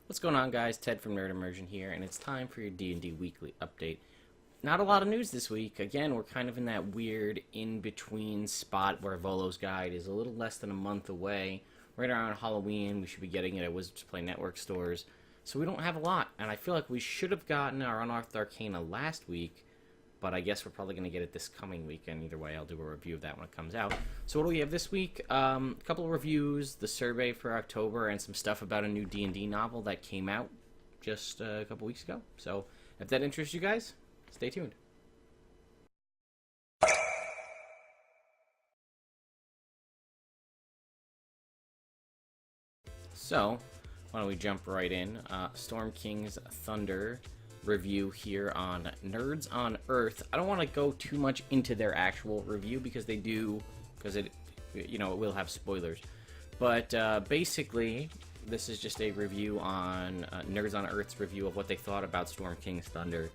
What's going on, guys? Ted from Immersion here, and it's time for your D&D weekly update. Not a lot of news this week. Again, we're kind of in that weird in-between spot where Volo's Guide is a little less than a month away. Right around Halloween, we should be getting it at Wizards Play Network stores. So we don't have a lot, and I feel like we should have gotten our Unearthed Arcana last week, but I guess we're probably going to get it this coming weekend. Either way, I'll do a review of that when it comes out. So what do we have this week? A couple of reviews, the survey for October, and some stuff about a new D&D novel that came out just a couple weeks ago. So if that interests you guys, stay tuned. So why don't we jump right in? Storm King's Thunder review here on Nerds on Earth. I don't want to go too much into their actual review because it will have spoilers. But basically, this is just a review on Nerds on Earth's review of what they thought about Storm King's Thunder.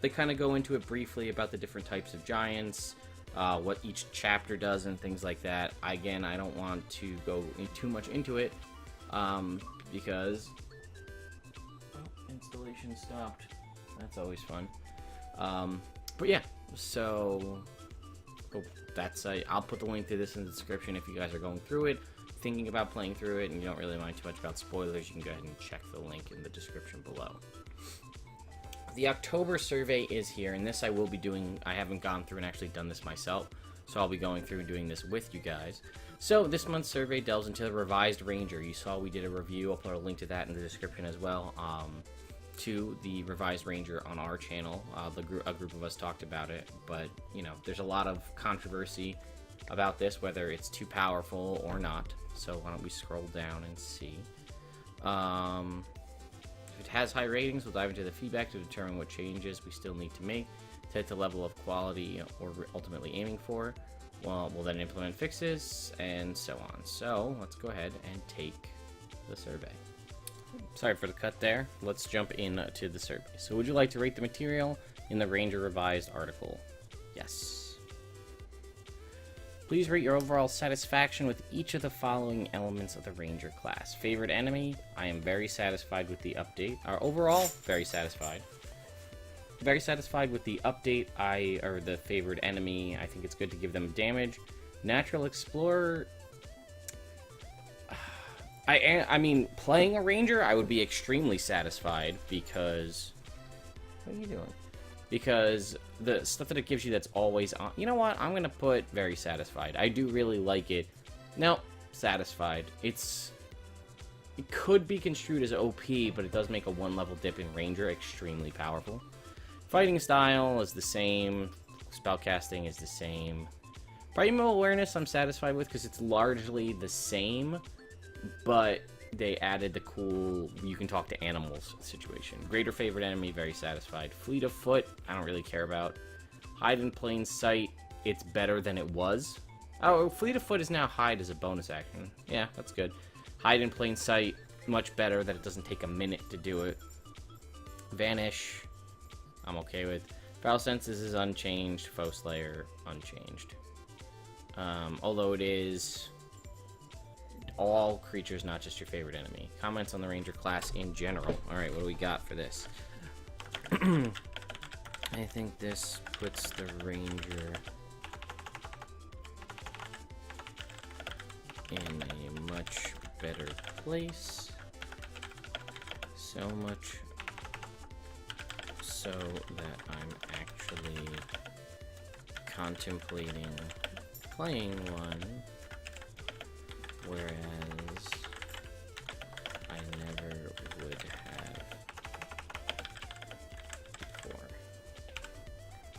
They kind of go into it briefly about the different types of giants, what each chapter does, and things like that. Again, I don't want to go too much into it because installation stopped. That's always fun. But yeah, so I'll put the link to this in the description if you guys are going through it, thinking about playing through it, and you don't really mind too much about spoilers. You can go ahead and check the link in the description below. The October survey is here, and this I will be doing. I haven't gone through and actually done this myself, so I'll be going through and doing this with you guys. So this month's survey delves into the revised Ranger. You saw we did a review. I'll put a link to that in the description as well. To the revised Ranger on our channel. A group of us talked about it, but there's a lot of controversy about this, whether it's too powerful or not. So why don't we scroll down and see. If it has high ratings, we'll dive into the feedback to determine what changes we still need to make to hit the level of quality we're ultimately aiming for. Well, we'll then implement fixes and so on. So let's go ahead and take the survey. Sorry for the cut there. Let's jump into the survey. So would you like to rate the material in the Ranger Revised article? Yes. Please rate your overall satisfaction with each of the following elements of the Ranger class. Favorite enemy? I am very satisfied with the update. Overall, very satisfied. Very satisfied with the update. Or the favored enemy. I think it's good to give them damage. Natural Explorer. I mean, playing a Ranger, I would be extremely satisfied because... What are you doing? Because the stuff that it gives you that's always on... You know what? I'm going to put very satisfied. I do really like it. No, satisfied. It could be construed as OP, but it does make a one-level dip in Ranger extremely powerful. Fighting style is the same. Spellcasting is the same. Primal Awareness I'm satisfied with because it's largely the same, but they added the cool you can talk to animals situation. Greater favorite enemy, very satisfied. Fleet of Foot, I don't really care about. Hide in Plain Sight, it's better than it was. Oh, Fleet of Foot is now hide as a bonus action. Yeah, that's good. Hide in Plain Sight, much better that it doesn't take a minute to do it. Vanish, I'm okay with. Foul Senses is unchanged. Foe Slayer, unchanged. Although it is all creatures, not just your favorite enemy. Comments on the Ranger class in general. Alright, what do we got for this? I think this puts the Ranger in a much better place. So much so that I'm actually contemplating playing one, whereas I never would have before.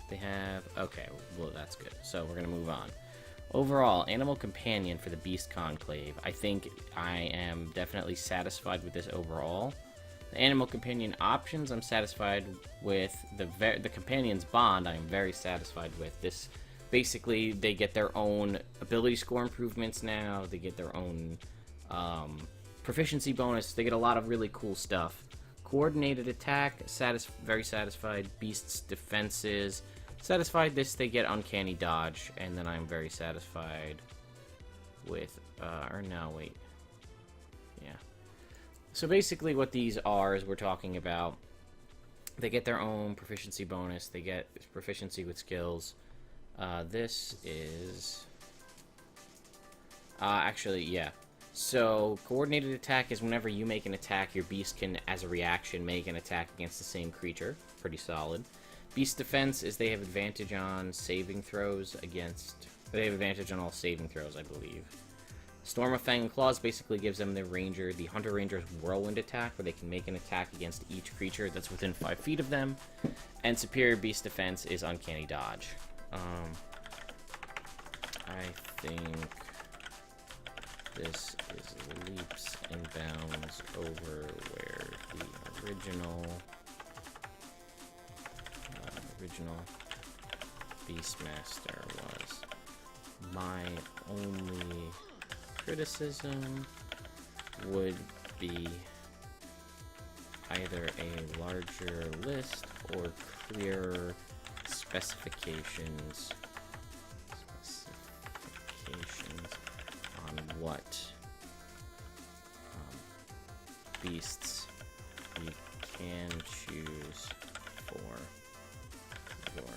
They have... Okay, well, that's good. So we're going to move on. Overall, Animal Companion for the Beast Conclave. I think I am definitely satisfied with this overall. The Animal Companion options, I'm satisfied with. The Companion's Bond, I am very satisfied with. This... Basically, they get their own ability score improvements now. They get their own proficiency bonus. They get a lot of really cool stuff. Coordinated attack, very satisfied. Beast's defenses, satisfied. This, they get uncanny dodge. And then I'm very satisfied with, or no, wait. Yeah. So basically what these are is we're talking about, they get their own proficiency bonus, they get proficiency with skills. This is... actually, yeah. So, coordinated attack is whenever you make an attack, your beast can, as a reaction, make an attack against the same creature. Pretty solid. Beast defense is they have advantage on saving throws against... They have advantage on all saving throws, I believe. Storm of Fang and Claws basically gives them the Hunter Ranger's Whirlwind attack, where they can make an attack against each creature that's within 5 feet of them. And Superior Beast defense is Uncanny Dodge. I think this is leaps and bounds over where the original Beastmaster was. My only criticism would be either a larger list or clearer specifications on what beasts you can choose for your animal companion.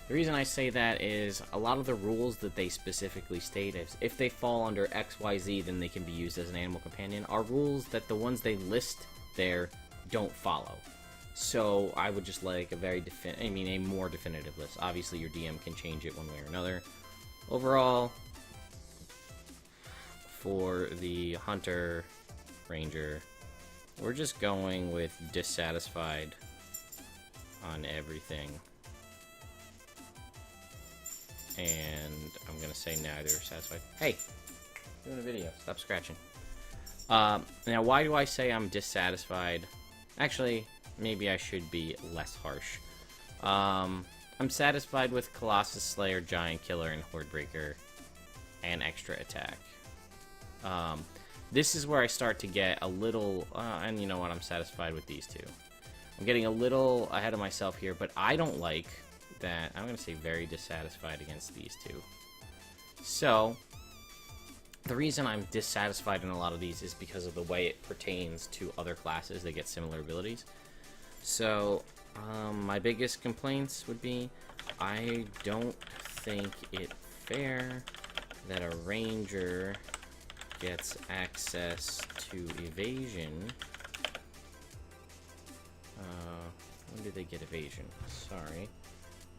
The reason I say that is a lot of the rules that they specifically state is if they fall under XYZ, then they can be used as an animal companion, are rules that the ones they list there don't follow. So I would just like a more definitive list. Obviously, your DM can change it one way or another. Overall, for the Hunter Ranger, we're just going with dissatisfied on everything. And I'm gonna say neither satisfied. Hey, doing a video. Stop scratching. Now, why do I say I'm dissatisfied? Actually, maybe I should be less harsh. I'm satisfied with Colossus Slayer, Giant Killer, and Horde Breaker, and extra attack. This is where I start to get a little, and you know what, I'm satisfied with these two. I'm getting a little ahead of myself here, but I don't like that. I'm going to say very dissatisfied against these two. So, the reason I'm dissatisfied in a lot of these is because of the way it pertains to other classes that get similar abilities. So, my biggest complaints would be, I don't think it fair that a ranger gets access to evasion. When do they get evasion? Sorry.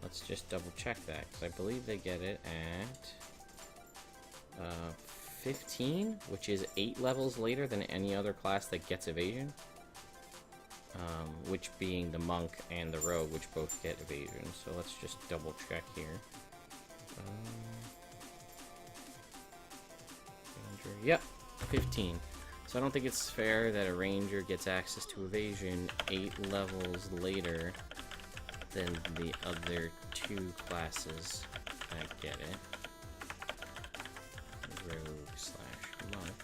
Let's just double check that, because I believe they get it at 15, which is 8 levels later than any other class that gets evasion. Which being the monk and the rogue, which both get evasion. So let's just double check here. Ranger, yep, 15. So I don't think it's fair that a ranger gets access to evasion 8 levels later than the other 2 classes that get it. Rogue/monk.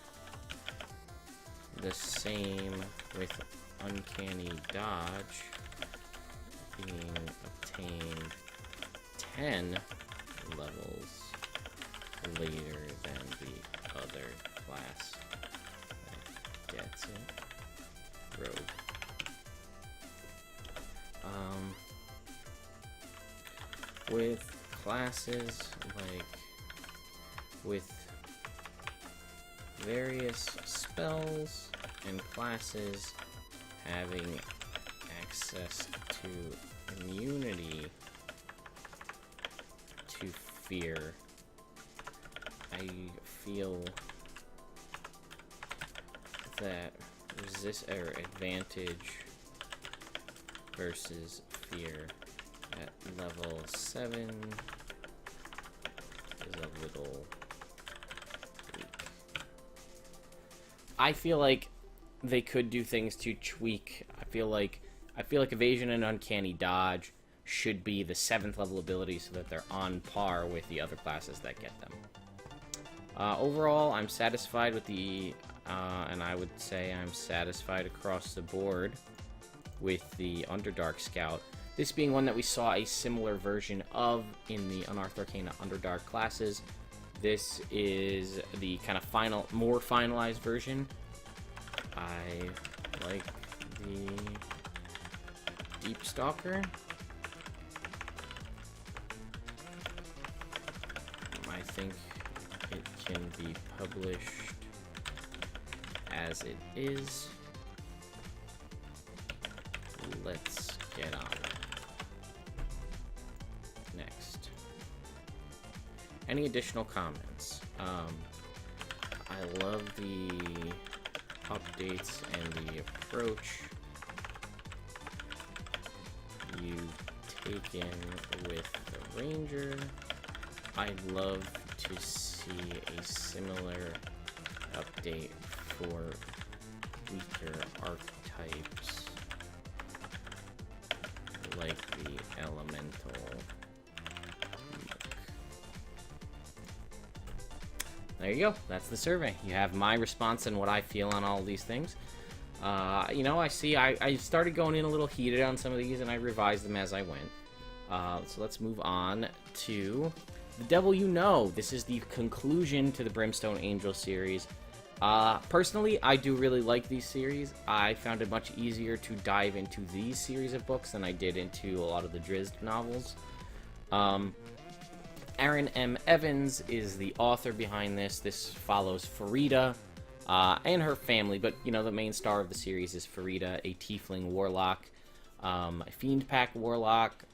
The same with Uncanny Dodge being obtained 10 levels later than the other class that gets it. Rogue. With classes like with various spells and classes having access to immunity to fear, I feel that advantage versus fear at level 7 is a little weak. I feel like they could do things to tweak. I feel like evasion and uncanny dodge should be the 7th level abilities so that they're on par with the other classes that get them. Overall, I'm satisfied with the, and I would say I'm satisfied across the board with the Underdark Scout. This being one that we saw a similar version of in the Unearthed Arcana Underdark classes. This is the kind of more finalized version. I like the Deep Stalker. I think it can be published as it is. Let's get on it. Next. Any additional comments? I love the updates and the approach you've taken with the Ranger. I'd love to see a similar update for weaker archetypes like the Elemental. There you go. That's the survey. You have my response and what I feel on all these things. You know, I started going in a little heated on some of these, and I revised them as I went. So let's move on to The Devil You Know. This is the conclusion to the Brimstone Angel series. Personally, I do really like these series. I found it much easier to dive into these series of books than I did into a lot of the Drizzt novels. Erin M. Evans is the author behind this. This follows Farida and her family, but, you know, the main star of the series is Farida, a tiefling warlock, a fiend pack warlock.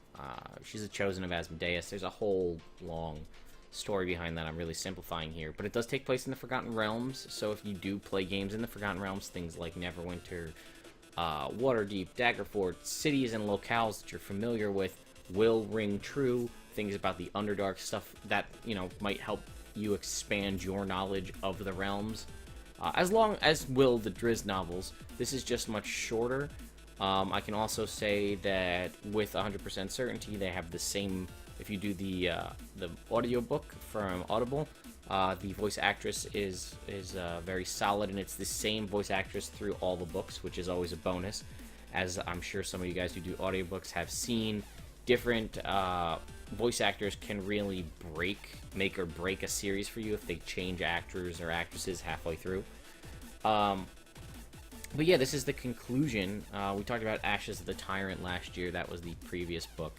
She's a chosen of Asmodeus. There's a whole long story behind that. I'm really simplifying here, but it does take place in the Forgotten Realms, so if you do play games in the Forgotten Realms, things like Neverwinter, Waterdeep, Daggerford, cities and locales that you're familiar with will ring true. Things about the Underdark, stuff that, you know, might help you expand your knowledge of the realms. As long as will the Drizzt novels. This is just much shorter. I can also say that with 100% certainty, they have the same. If you do the audiobook from Audible, the voice actress is very solid, and it's the same voice actress through all the books, which is always a bonus, as I'm sure some of you guys who do audiobooks have seen. Different voice actors can really make or break a series for you if they change actors or actresses halfway through. But yeah, this is the conclusion. We talked about Ashes of the Tyrant last year. That was the previous book.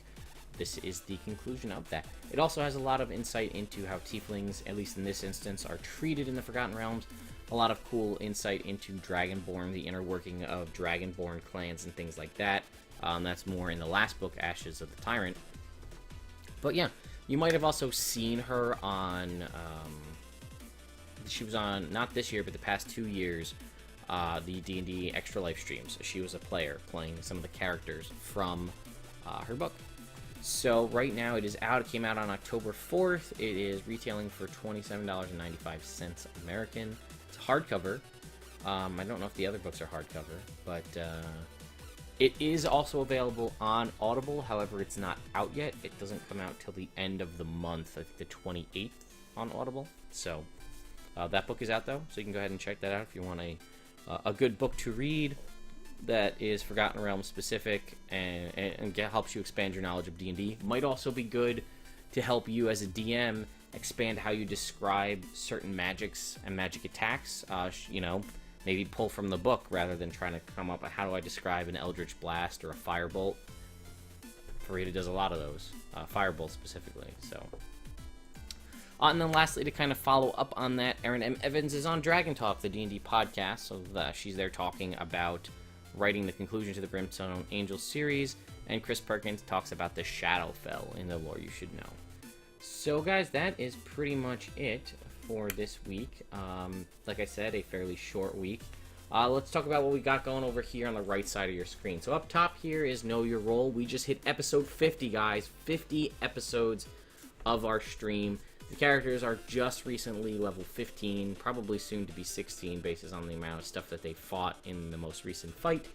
This is the conclusion of that. It also has a lot of insight into how tieflings, at least in this instance, are treated in the Forgotten Realms. A lot of cool insight into Dragonborn, the inner working of Dragonborn clans and things like that. That's more in the last book, Ashes of the Tyrant. But yeah, you might have also seen her on, she was on, not this year, but the past 2 years, the D&D Extra Life streams. She was a player playing some of the characters from her book. So right now it is out. It came out on October 4th. It is retailing for $27.95 American. It's hardcover. I don't know if the other books are hardcover, but it is also available on Audible. However, it's not out yet. It doesn't come out till the end of the month, I think the 28th on Audible. So that book is out though, so you can go ahead and check that out if you want a good book to read that is Forgotten Realms specific and helps you expand your knowledge of D&D. Might also be good to help you as a DM expand how you describe certain magics and magic attacks. You know, maybe pull from the book rather than trying to come up with how do I describe an Eldritch Blast or a Firebolt. Farida does a lot of those, Firebolt specifically. So, and then lastly, to kind of follow up on that, Erin M. Evans is on Dragontalk, the D&D podcast. So she's there talking about writing the conclusion to the Brimstone Angel series, and Chris Perkins talks about the Shadowfell in the lore you should know. So guys, that is pretty much it for this week. Like I said, a fairly short week. Let's talk about what we got going over here on the right side of your screen. So up top here is Know Your Role. We just hit episode 50, guys. 50 episodes of our stream. The characters are just recently level 15, probably soon to be 16, based on the amount of stuff that they fought in the most recent fight.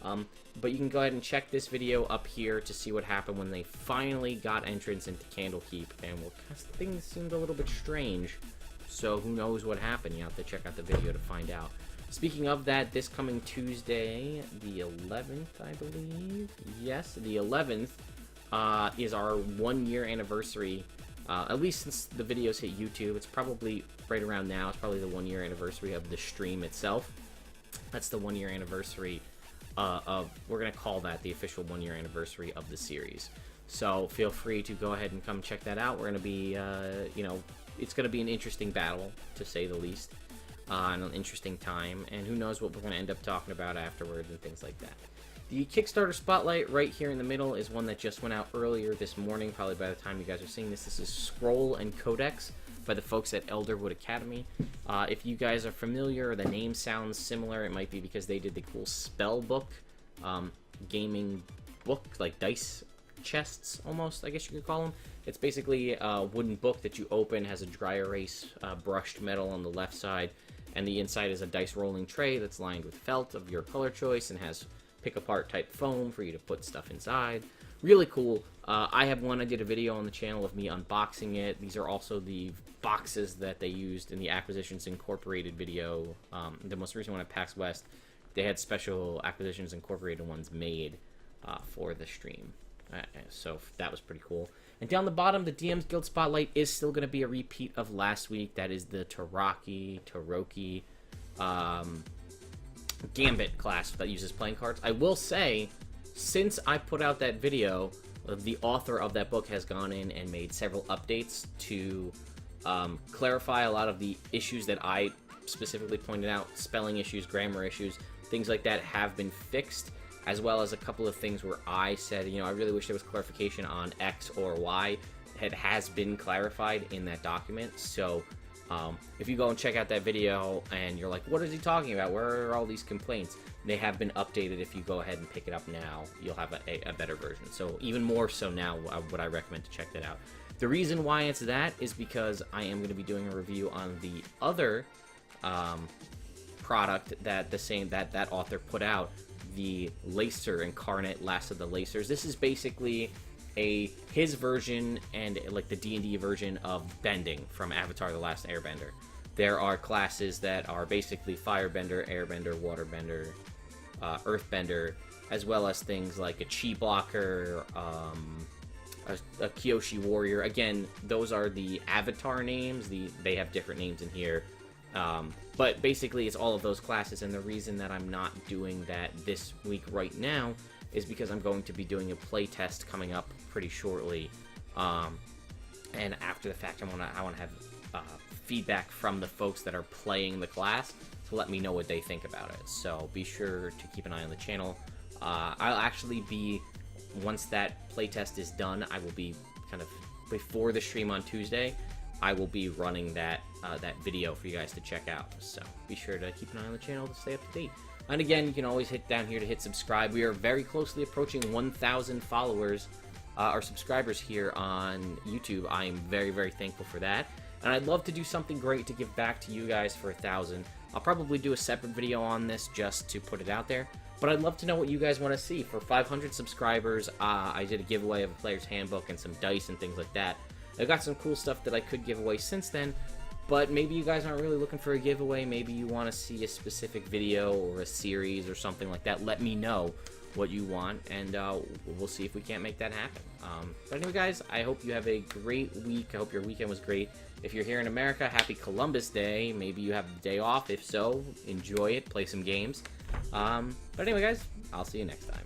But you can go ahead and check this video up here to see what happened when they finally got entrance into Candlekeep, and well, things seemed a little bit strange, so who knows what happened. You have to check out the video to find out. Speaking of that, this coming Tuesday, the 11th, I believe, yes, the 11th, is our 1-year anniversary At least since the videos hit YouTube. It's probably right around now. It's probably the 1-year anniversary of the stream itself. That's the 1-year anniversary of, we're going to call that the official 1-year anniversary of the series. So feel free to go ahead and come check that out. We're going to be, you know, it's going to be an interesting battle, to say the least, and an interesting time, and who knows what we're going to end up talking about afterwards and things like that. The Kickstarter Spotlight right here in the middle is one that just went out earlier this morning, probably by the time you guys are seeing this. This is Scroll and Codex by the folks at Elderwood Academy. If you guys are familiar, or the name sounds similar, it might be because they did the cool spell book, gaming book, like dice chests, almost, I guess you could call them. It's basically a wooden book that you open, has a dry erase brushed metal on the left side, and the inside is a dice rolling tray that's lined with felt of your color choice and has pick apart type foam for you to put stuff inside. Really cool. I have one. I did a video on the channel of me unboxing it. These are also the boxes that they used in the Acquisitions Incorporated video. The most recent one at PAX West, they had special Acquisitions Incorporated ones made for the stream. So that was pretty cool. And down the bottom, the DM's Guild Spotlight is still going to be a repeat of last week. That is the Taroki Gambit class that uses playing cards. I will say, since I put out that video, the author of that book has gone in and made several updates to clarify a lot of the issues that I specifically pointed out. Spelling issues, grammar issues, things like that have been fixed, as well as a couple of things where I said, you know, I really wish there was clarification on X or Y. It has been clarified in that document. So if you go and check out that video and you're like, what is he talking about? Where are all these complaints? They have been updated. If you go ahead and pick it up now, you'll have a better version. So even more so now, would I recommend to check that out. The reason why it's that is because I am going to be doing a review on the other product that that author put out, the Lacer Incarnate Last of the Lacers. This is basically his version and like the D&D version of bending from Avatar: The Last Airbender. There are classes that are basically Firebender, Airbender, Waterbender, Earthbender, as well as things like a Chi Blocker, a Kyoshi Warrior. Again, those are the Avatar names. They have different names in here. But basically, it's all of those classes, and the reason that I'm not doing that this week right now is because I'm going to be doing a play test coming up pretty shortly, and after the fact, I want to have feedback from the folks that are playing the class to let me know what they think about it. So be sure to keep an eye on the channel. I'll actually be, once that play test is done, I will be kind of before the stream on Tuesday. I will be running that video for you guys to check out. So be sure to keep an eye on the channel to stay up to date. And again, you can always hit down here to hit subscribe. We are very closely approaching 1,000 followers or subscribers here on YouTube. I am very, very thankful for that. And I'd love to do something great to give back to you guys for 1,000. I'll probably do a separate video on this just to put it out there. But I'd love to know what you guys want to see. For 500 subscribers, I did a giveaway of a player's handbook and some dice and things like that. I've got some cool stuff that I could give away since then, but maybe you guys aren't really looking for a giveaway. Maybe you want to see a specific video or a series or something like that. Let me know what you want, and we'll see if we can't make that happen. But anyway, guys, I hope you have a great week. I hope your weekend was great. If you're here in America, happy Columbus Day. Maybe you have the day off. If so, enjoy it. Play some games. But anyway, guys, I'll see you next time.